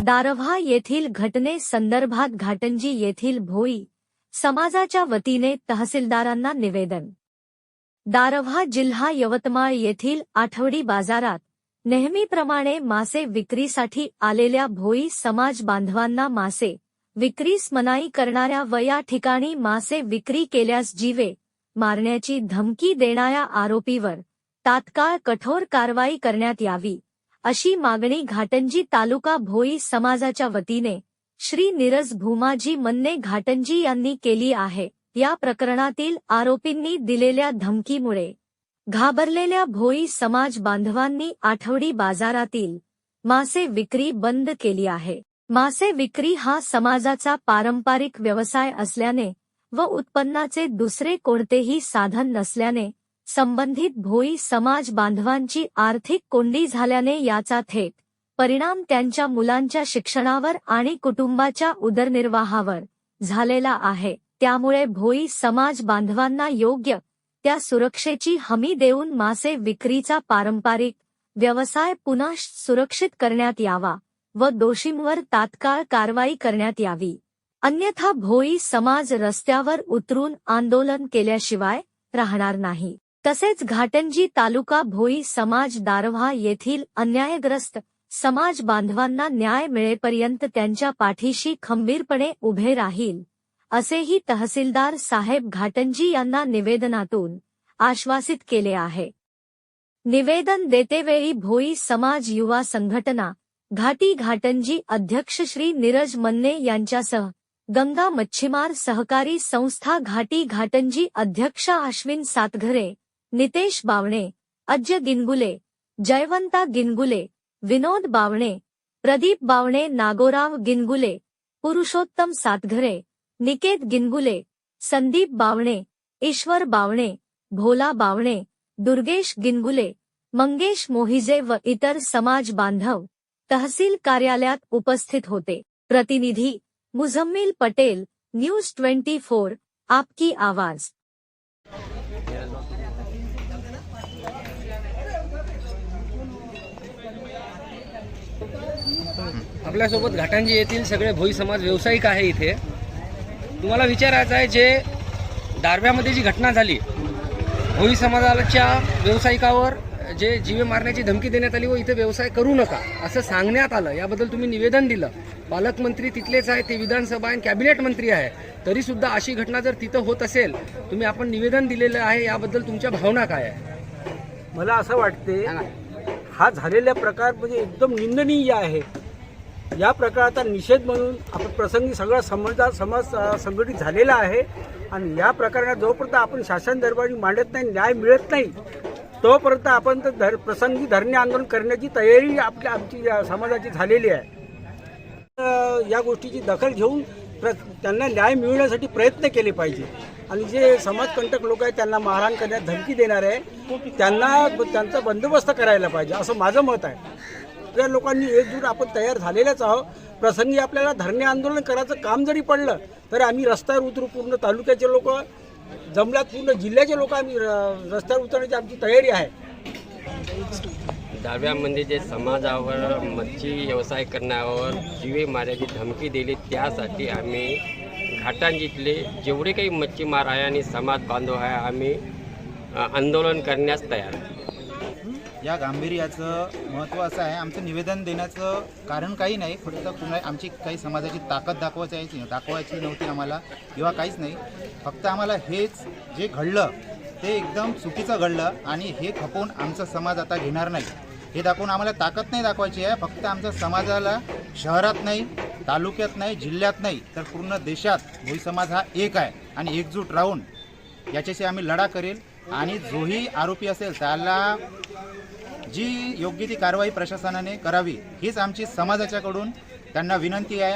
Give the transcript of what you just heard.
दारव्हा येथील घटने संदर्भात घाटंजी येथील भोई समाजाच्या वतीने तहसीलदारांना निवेदन। दारव्हा जिल्हा यवतमाळ येथील आठवडी बाजारात नेहमीप्रमाणे मासे विक्रीसाठी आलेल्या भोई समाज बांधवांना मासे विक्रीस मनाई करणाऱ्या व या ठिकाणी मासे विक्री केल्यास जीवे मारण्याची धमकी देणाऱ्या आरोपीवर तात्काळ कठोर कारवाई करण्यात यावी, अशी मागणी घाटंजी तालुका भोई समाजाच्या वतीने श्री नीरज भूमाजी मन्ने घाटंजी यांनी केली आहे। या प्रकरणातील आरोपींनी दिलेल्या धमकीमुळे घाबरलेल्या भोई समाज बांधवांनी आठवडी बाजारातील मासे विक्री बंद केली आहे। मासे विक्री हा समाजाचा पारंपरिक व्यवसाय असल्याने व उत्पन्नाचे दुसरे कोणतेही साधन नसल्याने संबंधित भोई समाज बांधवांची आर्थिक कोंडी झाल्याने याचा थेट परिणाम त्यांच्या मुलांच्या शिक्षणावर आणि कुटुंबाच्या उदरनिर्वाहावर झालेला आहे। त्यामुळे भोई समाज बांधवांना योग्य त्या सुरक्षेची हमी देऊन मासे विक्रीचा पारंपरिक व्यवसाय पुन्हा सुरक्षित करण्यात यावा व दोषींवर तात्काळ कारवाई करण्यात यावी, अन्यथा भोई समाज रस्त्यावर उतरून आंदोलन केल्याशिवाय राहणार नाही। तसेच घाटंजी तालुका भोई समाज दारव्हा येथील अन्यायग्रस्त समाज बांधवांना न्याय मिळेपर्यंत त्यांच्या पाठीशी खंबीरपणे उभे राहील, असेही तहसीलदार साहेब घाटंजी यांना निवेदनातून आश्वासित केले आहे। निवेदन देतेवेळी भोई समाज युवा संघटना घाटी घाटंजी अध्यक्ष श्री नीरज मन्ने यांच्यासह गंगा मच्छीमार सहकारी संस्था घाटी घाटंजी अध्यक्ष अश्विन सातघरे, नितेश बावणे, अज्य गिनगुले, जयवंता गिनगुले, विनोद बावणे, प्रदीप बावणे, नागोराव गिनगुले, पुरुषोत्तम सातघरे, निकेत गिनगुले, संदीप बावणे, ईश्वर बावणे, भोला बावणे, दुर्गेश गिनगुले, मंगेश मोहिजे व इतर समाज बांधव तहसील कार्यालयात उपस्थित होते। प्रतिनिधी मुझम्मिल पटेल, न्यूज 24, आपकी आवाज। आपल्यासोबत घाटंजी येथील सगळे भोई समाज व्यावसायिक आहे। इथे तुम्हाला विचारायचं आहे, जे दारव्यामध्ये जी घटना झाली, भोई समाजाच्या व्यावसायिकावर जे जीवे मारण्याची धमकी देण्यात आली व इथे व्यवसाय करू नका असं सांगण्यात आलं, याबद्दल तुम्ही निवेदन दिलं। पालकमंत्री तिथलेच आहे, ते विधानसभा आणि कॅबिनेट मंत्री आहे, तरी सुद्धा अशी घटना जर तिथं होत असेल, तुम्ही आपण निवेदन दिलेलं आहे, याबद्दल तुमच्या भावना काय आहे? मला असं वाटते हा झालेला प्रकार म्हणजे एकदम निंदनीय आहे। या प्रकाराचा निषेध म्हणून आपण प्रसंगी सगळा समाज संघटित झालेला आहे आणि या प्रकरणात जोपर्यंत आपण शासन दरबारी मांडत नाही, न्याय मिळत नाही, तोपर्यंत आपण प्रसंगी धरणे आंदोलन करण्याची तयारी आमची समाजाची झालेली आहे। या गोष्टीची दखल घेऊन त्यांना न्याय मिळवण्यासाठी प्रयत्न केले पाहिजे आणि जे समाजकंटक लोक आहेत त्यांना मारहाण करण्यात धमकी देणार आहे त्यांचा बंदोबस्त करायला पाहिजे, असं माझं मत आहे। या लोकांनी एकजूट आपण तयार झालेलेच आहोत। प्रसंगी आपल्याला धरणे आंदोलन करायचं काम जरी पडलं तर आम्ही रस्त्यावर उतरू, पूर्ण तालुक्याचे लोक, जमल्यात पूर्ण जिल्ह्याचे लोक आम्ही रस्त्यावर उतरण्याची आमची तयारी आहे। दारव्यामध्ये जे समाजावर मच्छी व्यवसाय करण्यावर जीवे मारण्याची धमकी दिली, त्यासाठी आम्ही घाटंजीतले जेवढे काही मच्छीमार आहे आणि समाज बांधव आहे, आम्ही आंदोलन करण्यास तयार आहे। या गांभीर्याचं महत्त्व असं आहे, आमचं निवेदन देण्याचं कारण काही नाही, फक्त पुन्हा आमची काही समाजाची ताकद दाखवायची नव्हती आम्हाला किंवा काहीच नाही। फक्त आम्हाला हेच जे घडलं ते एकदम चुकीचं घडलं आणि हे खपवून आमचा समाज आता घेणार नाही, हे दाखवून आम्हाला ताकद नाही दाखवायची आहे। फक्त आमच्या समाजाला शहरात नाही, तालुक्यात नाही, जिल्ह्यात नाही, तर पूर्ण देशात भोई समाज हा एक आहे आणि एकजूट राहून याच्याशी आम्ही लढा करेल आणि जोही आरोपी असेल त्याला जी योग्य ती कारवाई प्रशासनाने करावी हीच आमची समाजाच्याकडून त्यांना विनंती आहे।